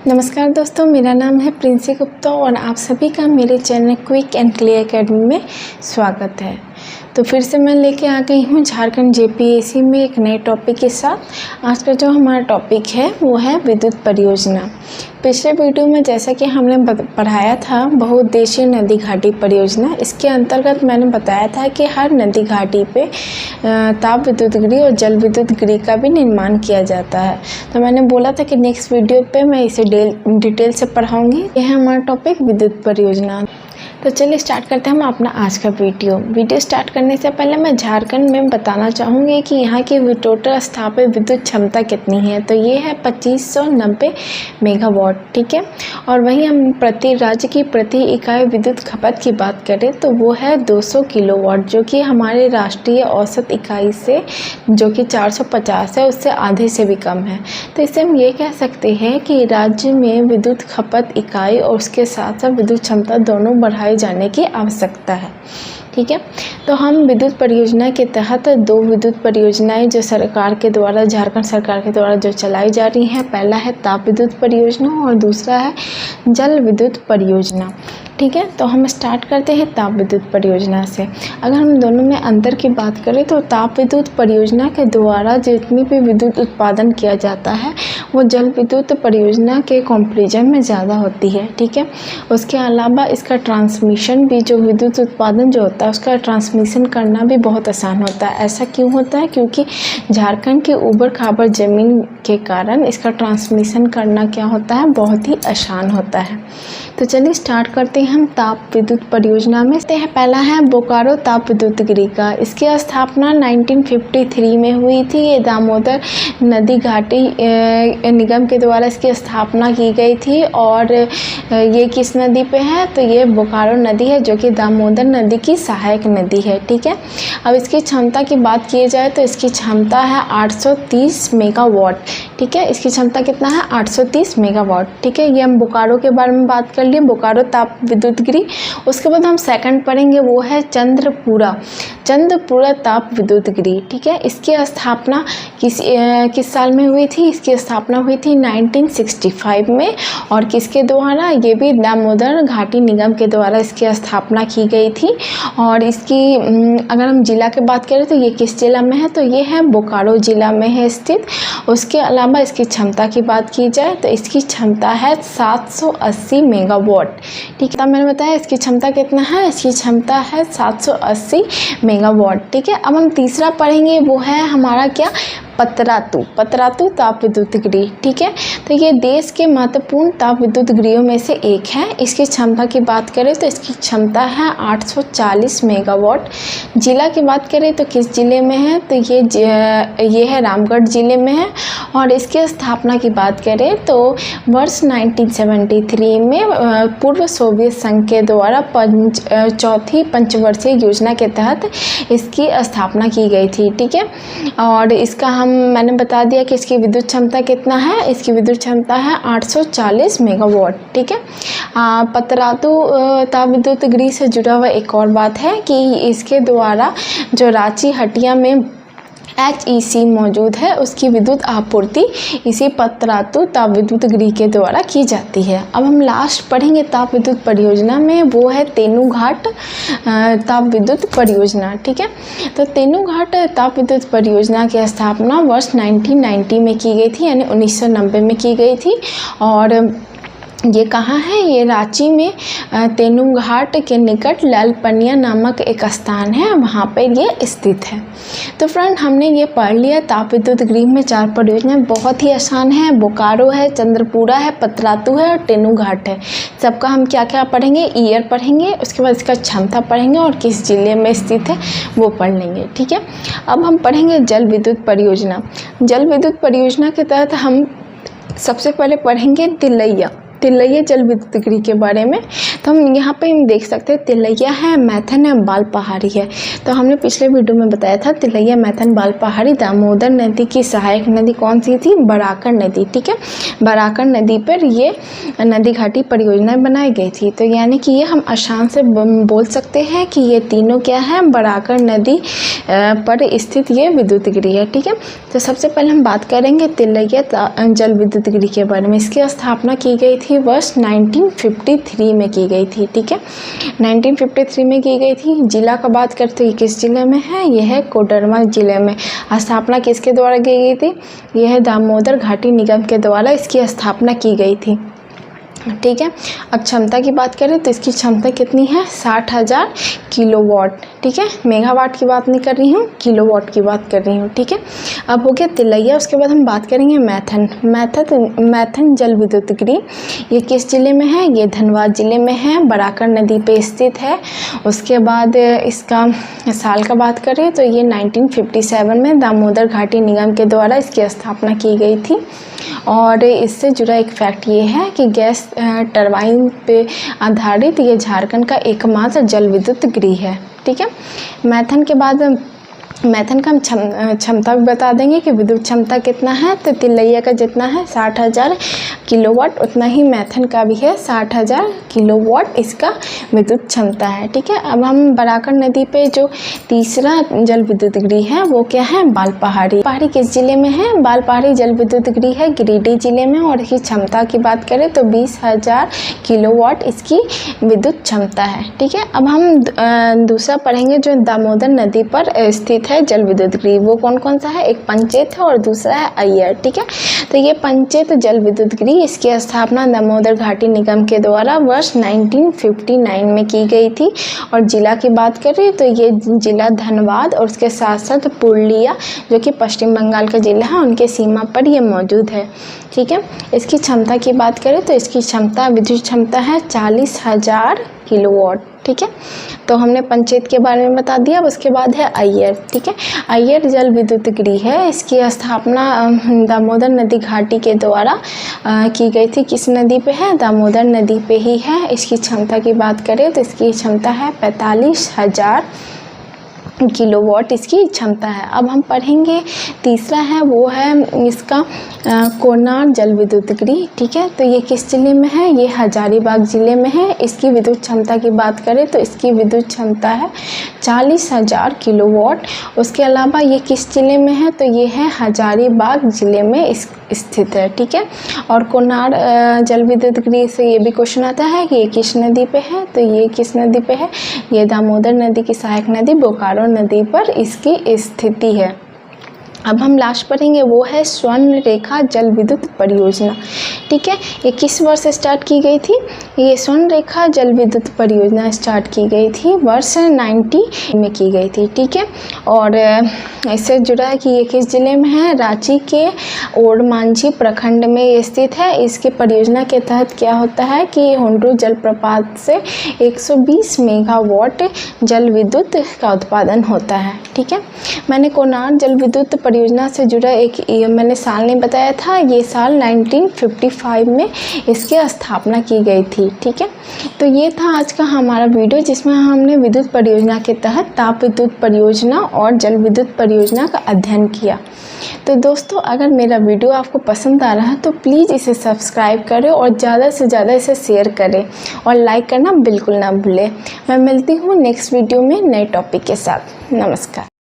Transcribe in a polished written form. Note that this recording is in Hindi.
नमस्कार दोस्तों, मेरा नाम है प्रिंसी गुप्ता और आप सभी का मेरे channel quick and clear academy में स्वागत है। तो फिर से मैं लेके आ गई हूँ झारखंड जेपीएससी में एक नए टॉपिक के साथ। आज का जो हमारा टॉपिक है वो है विद्युत परियोजना। पिछले वीडियो में जैसा कि हमने पढ़ाया था बहुउद्देशीय नदी घाटी परियोजना, इसके अंतर्गत मैंने बताया था कि हर नदी घाटी पे ताप विद्युत गृह और जल विद्युत गृह का भी निर्माण किया जाता है। तो मैंने बोला था कि नेक्स्ट वीडियो पे मैं इसे डिटेल से पढ़ाऊँगी। यह है हमारा टॉपिक विद्युत परियोजना। तो चलिए स्टार्ट करते हैं हम अपना आज का वीडियो स्टार्ट करने से पहले मैं झारखंड में बताना चाहूँगी कि यहाँ की टोटल स्थापित विद्युत क्षमता कितनी है। तो ये है 2590 मेगावाट, ठीक है। और वहीं हम प्रति राज्य की प्रति इकाई विद्युत खपत की बात करें तो वो है 200 किलोवाट, जो कि हमारे राष्ट्रीय औसत इकाई से जो कि 450 है उससे आधे से भी कम है। तो इससे हम ये कह सकते हैं कि राज्य में विद्युत खपत इकाई और उसके साथ साथ विद्युत क्षमता दोनों बढ़ाए जाने की आवश्यकता है, ठीक है। तो हम विद्युत परियोजना के तहत दो विद्युत परियोजनाएं जो सरकार के द्वारा झारखंड सरकार के द्वारा जो चलाई जा रही हैं, पहला है ताप विद्युत परियोजना और दूसरा है जल विद्युत परियोजना, ठीक है। तो हम स्टार्ट करते हैं ताप विद्युत परियोजना से। अगर हम दोनों में अंतर की बात करें तो ताप विद्युत परियोजना के द्वारा जितनी भी विद्युत उत्पादन किया जाता है वो जल विद्युत परियोजना के कंपैरिजन में ज़्यादा होती है, ठीक है। उसके अलावा इसका ट्रांसमिशन भी, जो विद्युत उत्पादन जो होता है उसका ट्रांसमिशन करना भी बहुत आसान होता है। ऐसा क्यों होता है? क्योंकि झारखंड की ऊबड़ खाबड़ ज़मीन के कारण इसका ट्रांसमिशन करना क्या होता है, बहुत ही आसान होता है। तो चलिए स्टार्ट करते हैं हम ताप विद्युत परियोजना में। पहला है बोकारो ताप विद्युत गृह का। इसकी स्थापना 1953 में हुई थी। ये दामोदर नदी घाटी निगम के द्वारा इसकी स्थापना की गई थी। और ये किस नदी पे है? तो ये बोकारो नदी है जो कि दामोदर नदी की सहायक नदी है, ठीक है। अब इसकी क्षमता की बात की जाए तो इसकी क्षमता है 830 मेगावाट, ठीक है। इसकी क्षमता कितना है? 830 मेगावाट, ठीक है। ये हम बोकारो के बारे में बात कर लिए, बोकारो ताप विद्युत गृह। उसके बाद हम सेकंड पढ़ेंगे वो है चंद्रपुरा ताप विद्युत गृह, ठीक है। इसकी स्थापना किस साल में हुई थी? इसकी स्थापना हुई थी 1965 में। और किसके द्वारा? ये भी दामोदर घाटी निगम के द्वारा इसकी स्थापना की गई थी। और इसकी अगर हम जिला की बात करें तो ये किस जिला में है? तो ये है बोकारो जिला में है स्थित। उसके अलावा इसकी क्षमता की बात की जाए तो इसकी क्षमता है 780 मेगावाट, ठीक है। मैंने बताया इसकी क्षमता कितना है? इसकी क्षमता है 780 मेगावाट, ठीक है। अब हम तीसरा पढ़ेंगे वो है हमारा क्या? पतरातू ताप विद्युत गृह, ठीक है। तो ये देश के महत्वपूर्ण ताप विद्युत गृहों में से एक है। इसकी क्षमता की बात करें तो इसकी क्षमता है 840 मेगावाट। जिला की बात करें तो किस जिले में है? तो ये है रामगढ़ जिले में है। और इसकी स्थापना की बात करें तो वर्ष 1973 में पूर्व सोवियत संघ के द्वारा चौथी पंचवर्षीय योजना के तहत इसकी स्थापना की गई थी, ठीक है। और इसका मैंने बता दिया कि इसकी विद्युत क्षमता कितना है। इसकी विद्युत क्षमता है 840 मेगावाट, ठीक है। पतरातू ताप विद्युत गृह से जुड़ा हुआ एक और बात है कि इसके द्वारा जो रांची हटिया में HEC मौजूद है उसकी विद्युत आपूर्ति इसी पतरातू ताप विद्युत गृह के द्वारा की जाती है। अब हम लास्ट पढ़ेंगे ताप विद्युत परियोजना में, वो है तेनूघाट ताप विद्युत परियोजना, ठीक है। तो तेनूघाट ताप विद्युत परियोजना की स्थापना वर्ष 1990 में की गई थी, यानी 1990 में की गई थी। और ये कहाँ है? ये रांची में तेनूघाट के निकट लालपनिया नामक एक स्थान है, वहाँ पर ये स्थित है। तो फ्रेंड हमने ये पढ़ लिया ताप विद्युत गृह में 4 परियोजनाएं, बहुत ही आसान है। बोकारो है, चंद्रपुरा है, पतरातू है और तेनूघाट है। सबका हम क्या क्या पढ़ेंगे? ईयर पढ़ेंगे, उसके बाद इसका क्षमता पढ़ेंगे और किस जिले में स्थित है वो पढ़ लेंगे, ठीक है। अब हम पढ़ेंगे जल विद्युत परियोजना। जल विद्युत परियोजना के तहत हम सबसे पहले पढ़ेंगे तिलैया जल विद्युत गृह के बारे में। तो हम यहाँ पे हम देख सकते हैं तिलैया है, मैथन है, बाल पहाड़ी है। तो हमने पिछले वीडियो में बताया था तिलैया, मैथन, बाल पहाड़ी दामोदर नदी की सहायक नदी कौन सी थी? बराकर नदी। ठीक है, बराकर नदी पर ये नदी घाटी परियोजना बनाई गई थी। तो यानी कि ये हम आसान से बोल सकते हैं कि ये तीनों क्या है? बराकर नदी पर स्थित ये विद्युत गृह है। ठीक है, तो सबसे पहले हम बात करेंगे तिलैया जल विद्युत गृह के बारे में। इसकी स्थापना की गई थी वर्ष 1953 में की गई थी। ठीक है, 1953 में की गई थी। जिला का बात करते हैं किस जिले में है? यह है कोडरमा जिले में। स्थापना किसके द्वारा की गई थी? यह है दामोदर घाटी निगम के द्वारा इसकी स्थापना की गई थी। ठीक है, अब क्षमता की बात करें तो इसकी क्षमता कितनी है? 60,000 किलोवाट। ठीक है, मेगावाट की बात नहीं कर रही हूँ, किलोवाट की बात कर रही हूँ। ठीक है, अब हो गया तिलैया। उसके बाद हम बात करेंगे मैथन। मैथन जल विद्युत गृह ये किस जिले में है? ये धनबाद जिले में है, बराकर नदी पे स्थित है। उसके बाद इसका साल का बात करें तो ये 1957 में दामोदर घाटी निगम के द्वारा इसकी स्थापना की गई थी। और इससे जुड़ा एक फैक्ट ये है कि गैस टरबाइन पे आधारित ये झारखंड का एकमात्र जल विद्युत गृह है। ठीक है, मैथन के बाद मैथन का हम क्षमता भी बता देंगे कि विद्युत क्षमता कितना है। तो तिलैया का जितना है 60,000 किलोवाट, उतना ही मैथन का भी है 60,000 किलोवाट इसका विद्युत क्षमता है। ठीक है, अब हम बराकर नदी पे जो तीसरा जल विद्युत गृह है वो क्या है? बाल पहाड़ी। पहाड़ी किस जिले में है? बाल पहाड़ी जल विद्युत गृह है गिरिडीह जिले में। और इसकी क्षमता की बात करें तो 20,000 किलोवाट इसकी विद्युत क्षमता है। ठीक है, अब हम दूसरा पढ़ेंगे जो दामोदर नदी पर स्थित है जल विद्युत गृह। वो कौन कौन सा है? एक पंचेत है और दूसरा है अय्यर। ठीक है, तो ये पंचेत जल विद्युत गृह इसकी स्थापना दामोदर घाटी निगम के द्वारा वर्ष 1959 में की गई थी। और जिला की बात करें तो ये जिला धनबाद और उसके साथ साथ पुरुलिया जो कि पश्चिम बंगाल का जिला है उनके सीमा पर ये मौजूद है। ठीक है, इसकी क्षमता की बात करें तो इसकी क्षमता विद्युत क्षमता है 40,000 किलोवाट। ठीक है, तो हमने पंचेत के बारे में बता दिया। अब उसके बाद है अय्यर। ठीक है, अय्यर जल विद्युत गृह है, इसकी स्थापना दामोदर नदी घाटी के द्वारा की गई थी। किस नदी पे है? दामोदर नदी पे ही है। इसकी क्षमता की बात करें तो इसकी क्षमता है 45,000 किलोवाट इसकी क्षमता है। अब हम पढ़ेंगे तीसरा है वो है इसका कोनार जल विद्युत गृह। ठीक है, तो ये किस जिले में है? ये हजारीबाग जिले में है। इसकी विद्युत क्षमता की बात करें तो इसकी विद्युत क्षमता है 40,000 किलोवाट। उसके अलावा ये किस जिले में है? तो ये है हजारीबाग जिले में स्थित है। ठीक है, और कोनार जल विद्युत गृह से ये भी क्वेश्चन आता है कि ये किस नदी पे है? तो ये किस नदी पे है? ये दामोदर नदी की सहायक नदी बोकारो नदी पर इसकी स्थिति है। अब हम लास्ट पढ़ेंगे वो है स्वर्ण रेखा जल विद्युत परियोजना। ठीक है, ये किस वर्ष स्टार्ट की गई थी? ये स्वर्ण रेखा जल विद्युत परियोजना स्टार्ट की गई थी वर्ष 90 में की गई थी। ठीक है, और इससे जुड़ा है कि ये किस जिले में है? रांची के ओरमांझी प्रखंड में स्थित है। इसके परियोजना के तहत क्या होता है कि हुंडरू जलप्रपात से 120 मेगावाट जल विद्युत का उत्पादन होता है। ठीक है, मैंने कोनार जल विद्युत परियोजना से जुड़ा एक मैंने साल नहीं बताया था। ये साल 1955 में इसकी स्थापना की गई थी। ठीक है, तो ये था आज का हमारा वीडियो जिसमें हमने विद्युत परियोजना के तहत ताप विद्युत परियोजना और जल विद्युत परियोजना का अध्ययन किया। तो दोस्तों, अगर मेरा वीडियो आपको पसंद आ रहा है तो प्लीज़ इसे सब्सक्राइब करें और ज़्यादा से ज़्यादा इसे शेयर करें और लाइक करना बिल्कुल ना भूलें। मैं मिलती हूँ नेक्स्ट वीडियो में नए टॉपिक के साथ। नमस्कार।